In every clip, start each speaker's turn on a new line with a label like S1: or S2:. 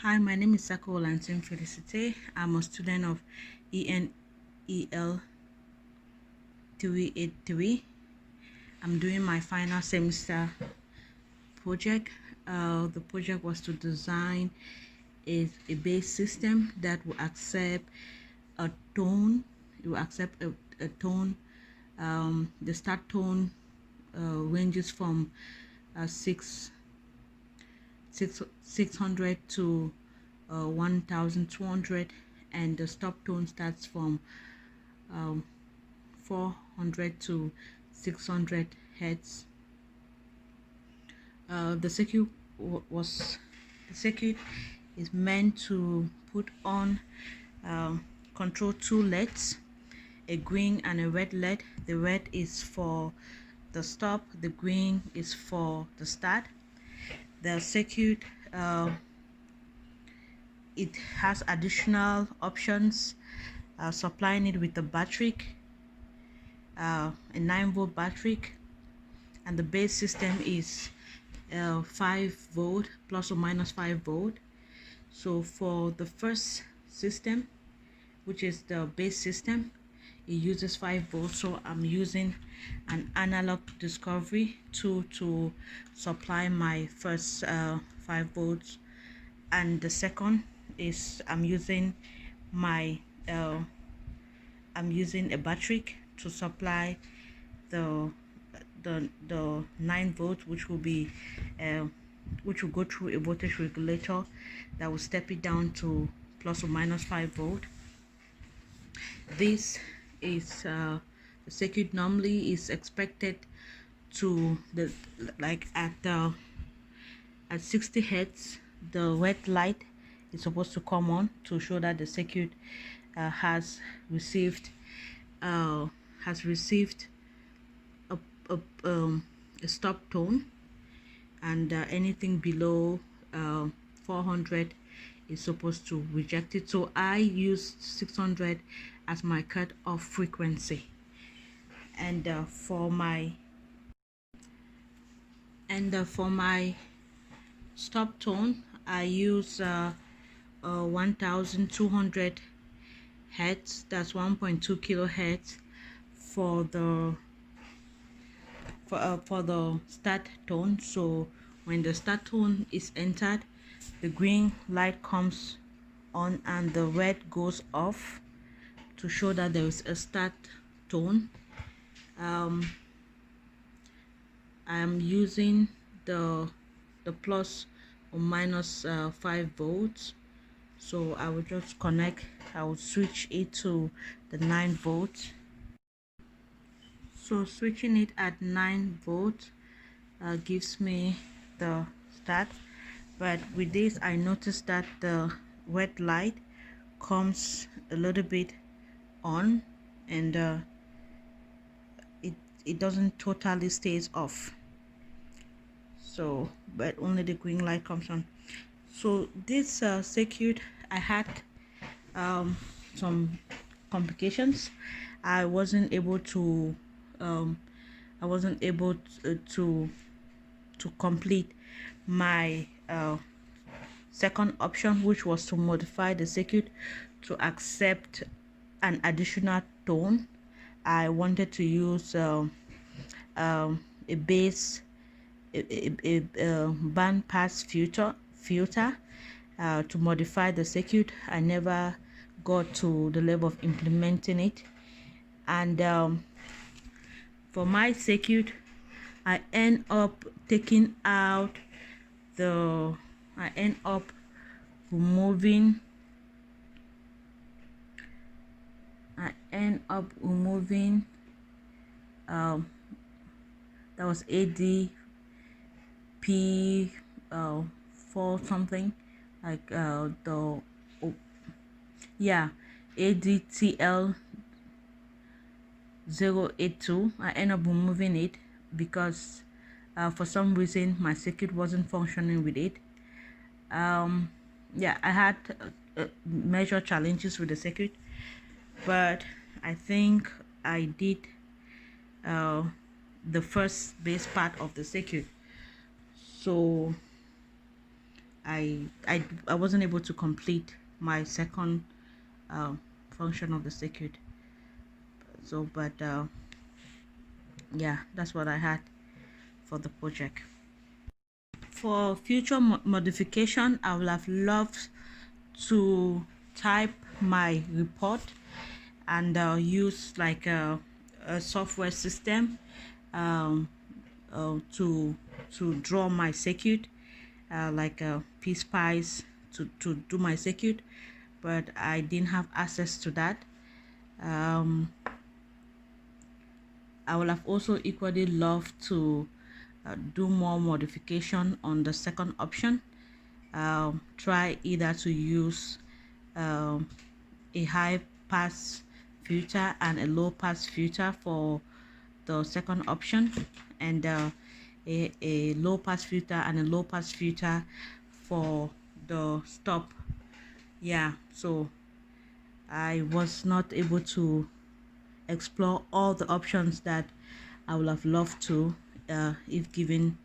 S1: Hi, my name is Sako Olantin Felicite. I'm a student of Enel383. I'm doing my final semester project. The project was to design a base system that will accept a tone. It will accept a tone. The start tone ranges from 600 to 1200, and the stop tone starts from 400 to 600 hertz. The circuit is meant to put on control two LEDs, a green and a red LED. The red is for the stop, the green is for the start. The circuit it has additional options, supplying it with a battery, a 9-volt battery, and the base system is 5-volt plus or minus 5-volt. So for the first system, which is the base system, it uses 5 volts, so I'm using an analog discovery tool to supply my first 5 volts, and the second is I'm using a battery to supply the 9 volts, which will go through a voltage regulator that will step it down to plus or minus 5 volt. This is the circuit normally is expected to at 60 hertz. The red light is supposed to come on to show that the circuit has received a stop tone, and anything below 400 is supposed to reject it. So I used 600 as my cut-off frequency, and for my stop tone I use 1200 hertz. That's 1.2 kilohertz for the start tone. So when the start tone is entered, the green light comes on and the red goes off to show that there is a start tone. I am using the plus or minus 5 volts, so I will just I will switch it to the 9 volts. So switching it at 9 volts gives me the start, but with this I noticed that the red light comes a little bit on, and it doesn't totally stays off, so but only the green light comes on. So this circuit, I had some complications. I wasn't able to complete my second option, which was to modify the circuit to accept an additional tone. I wanted to use a base band pass filter to modify the circuit. I never got to the level of implementing it, and for my circuit I end up removing that was ADP 4 something, like ADTL 082. I end up removing it because for some reason my circuit wasn't functioning with it. I had major challenges with the circuit, but I think I did the first base part of the circuit. So I wasn't able to complete my second function of the circuit. So but yeah, that's what I had for the project. For future modification, I would have loved to type my report and use like a software system um, to draw my circuit, like a PSpice to do my circuit, but I didn't have access to that. I would have also equally loved to do more modification on the second option. Try either to use a high pass filter and a low pass filter for the second option, and a low pass filter and a low pass filter for the stop. Yeah, so I was not able to explore all the options that I would have loved to if given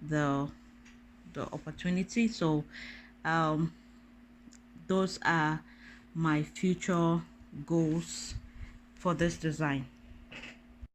S1: the opportunity. So those are my future goals for this design.